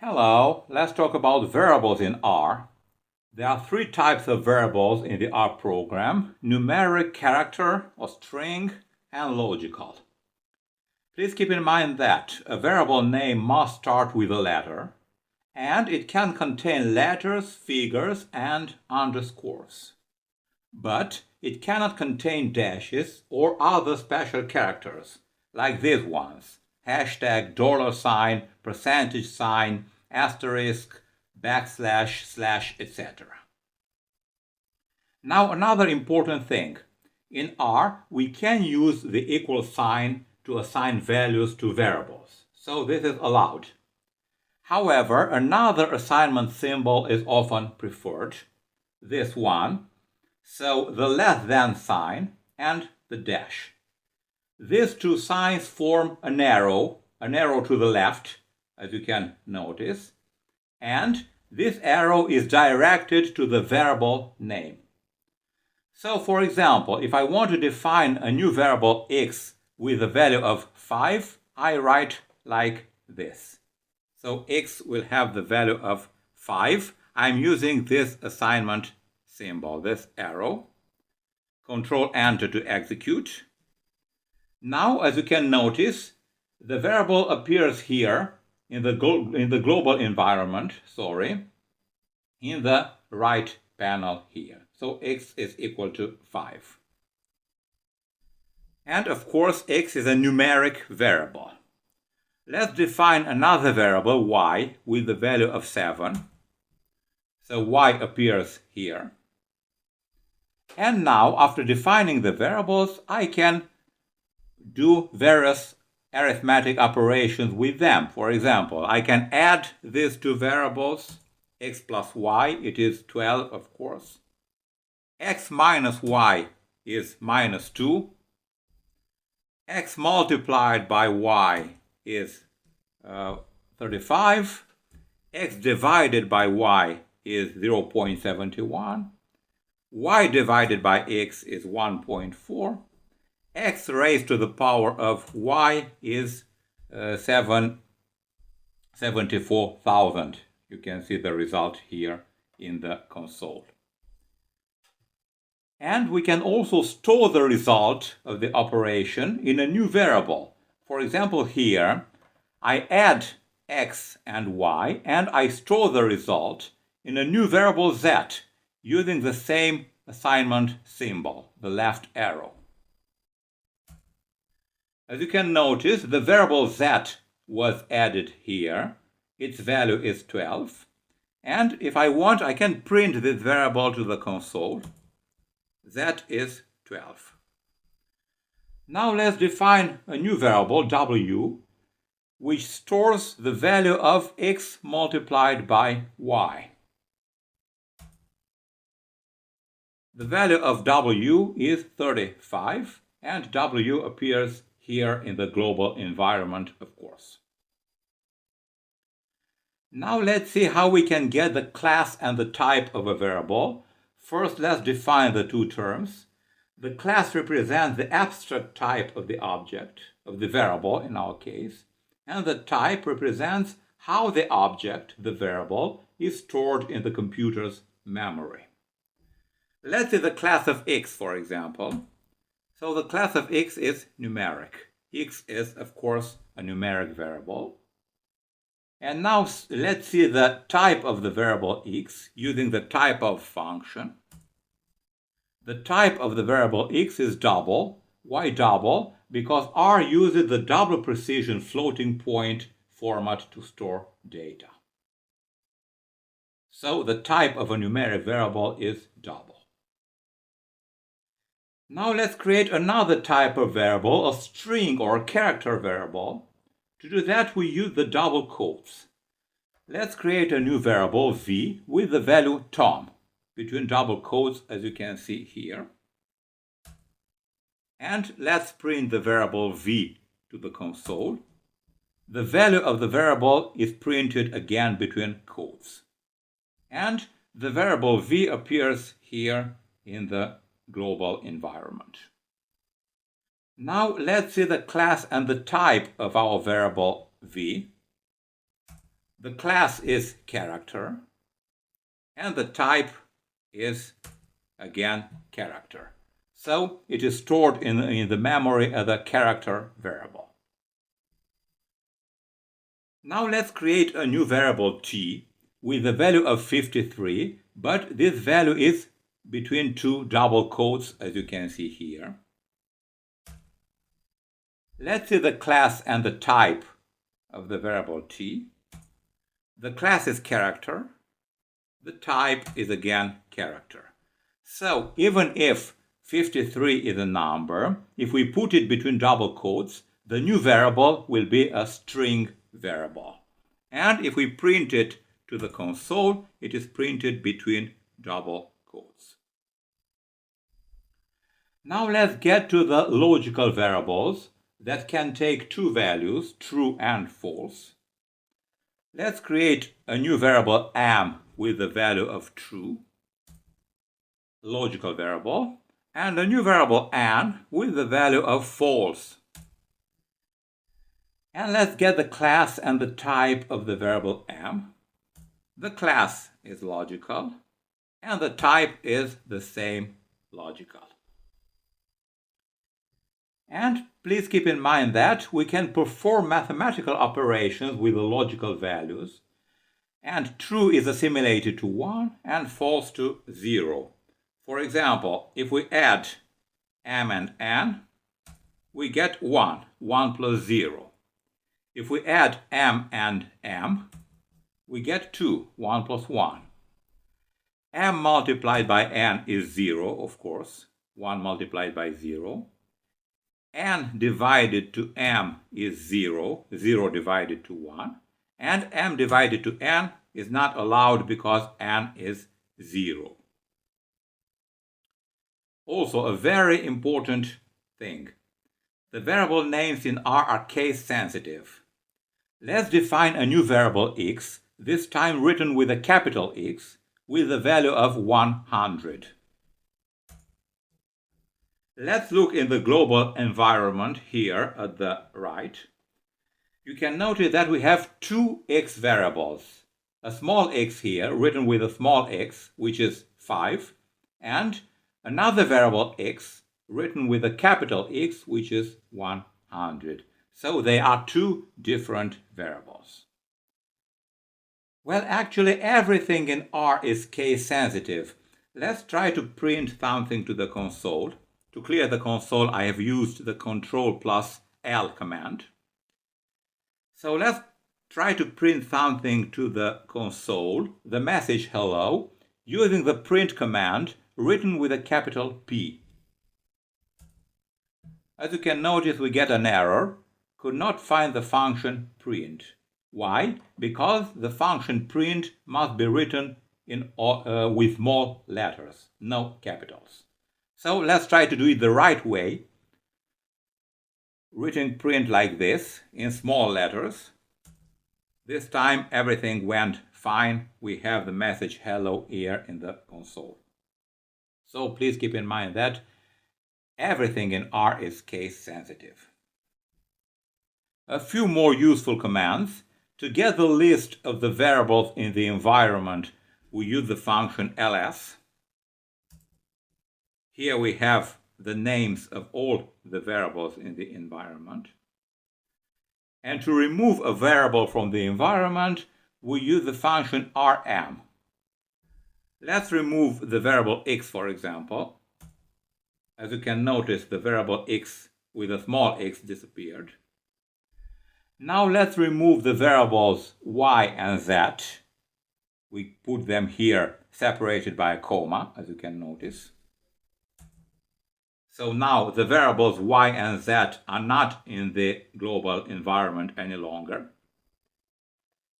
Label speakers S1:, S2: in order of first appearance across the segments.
S1: Hello, let's talk about variables in R. There are three types of variables in the R program: numeric, character, or string, and logical. Please keep in mind that a variable name must start with a letter, and it can contain letters, figures, and underscores. But it cannot contain dashes or other special characters, like these ones: hashtag, $sign, percentage sign, asterisk, backslash, slash, etc. Now another important thing. In R, we can use the equal sign to assign values to variables, so this is allowed. However, another assignment symbol is often preferred, this one, so the less than sign and the dash. These two signs form an arrow to the left, as you can notice, and this arrow is directed to the variable name. So, for example, if I want to define a new variable x with a value of 5, I write like this. So x will have the value of 5. I'm using this assignment symbol, this arrow. Control Enter to execute. Now, as you can notice, the variable appears here in the global environment, in the right panel here. So x is equal to 5. And of course, x is a numeric variable. Let's define another variable, y, with the value of 7. So y appears here. And now, after defining the variables, I can do various arithmetic operations with them. For example, I can add these two variables, x plus y, it is 12, of course. X minus y is minus 2. X multiplied by y is 35. X divided by y is 0.71. Y divided by x is 1.4. X raised to the power of y is 74,000. You can see the result here in the console. And we can also store the result of the operation in a new variable. For example, here I add x and y and I store the result in a new variable z using the same assignment symbol, the left arrow. As you can notice, the variable z was added here. Its value is 12. And if I want, I can print this variable to the console. Z is 12. Now let's define a new variable, w, which stores the value of x multiplied by y. The value of w is 35, and w appears here in the global environment, of course. Now let's see how we can get the class and the type of a variable. First, let's define the two terms. The class represents the abstract type of the object, of the variable in our case, and the type represents how the object, the variable, is stored in the computer's memory. Let's see the class of x, for example. So the class of x is numeric. X is, of course, a numeric variable. And now let's see the type of the variable x using the type of function. The type of the variable x is double. Why double? Because R uses the double precision floating point format to store data. So the type of a numeric variable is double. Now let's create another type of variable, a string or a character variable. To do that, we use the double quotes. Let's create a new variable, v, with the value Tom, between double quotes, as you can see here. And let's print the variable v to the console. The value of the variable is printed again between quotes. And the variable v appears here in the global environment. Now let's see the class and the type of our variable v. The class is character, and the type is, again, character. So it is stored in the memory as a character variable. Now let's create a new variable t with the value of 53, but this value is between two double quotes, as you can see here. Let's see the class and the type of the variable t. The class is character. The type is again character. So even if 53 is a number, if we put it between double quotes, the new variable will be a string variable. And if we print it to the console, it is printed between double quotes. Now let's get to the logical variables that can take two values, true and false. Let's create a new variable m with the value of true, logical variable, and a new variable n with the value of false. And let's get the class and the type of the variable m. The class is logical, and the type is the same, logical. And please keep in mind that we can perform mathematical operations with the logical values, and true is assimilated to 1 and false to 0. For example, if we add m and n, we get 1, 1 plus 0. If we add m and m, we get 2, 1 plus 1. M multiplied by n is 0, of course, 1 multiplied by 0. N divided to m is 0, 0 divided to 1. And m divided to n is not allowed because n is 0. Also, a very important thing. The variable names in R are case sensitive. Let's define a new variable x, this time written with a capital X, with the value of 100. Let's look in the global environment here at the right. You can notice that we have two x variables. A small x here, written with a small x, which is 5, and another variable x, written with a capital X, which is 100. So they are two different variables. Well, actually, everything in R is case sensitive. Let's try to print something to the console. To clear the console, I have used the Ctrl+L command. So let's try to print something to the console, the message hello, using the print command written with a capital P. As you can notice, we get an error. Could not find the function print. Why? Because the function print must be written with small letters, no capitals. So let's try to do it the right way. Written print like this in small letters. This time everything went fine. We have the message hello here in the console. So please keep in mind that everything in R is case sensitive. A few more useful commands. To get the list of the variables in the environment, we use the function ls. Here we have the names of all the variables in the environment. And to remove a variable from the environment, we use the function rm. Let's remove the variable x, for example. As you can notice, the variable x with a small x disappeared. Now let's remove the variables y and z. We put them here separated by a comma, as you can notice. So now the variables y and z are not in the global environment any longer.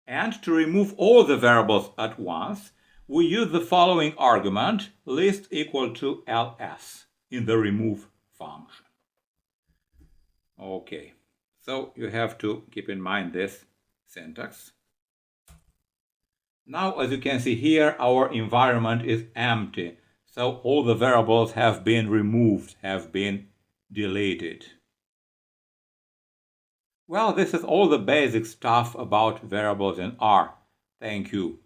S1: And to remove all the variables at once, we use the following argument, list equal to ls, in the remove function. Okay, so you have to keep in mind this syntax. Now, as you can see here, our environment is empty. So all the variables have been removed, have been deleted. Well, this is all the basic stuff about variables in R. Thank you.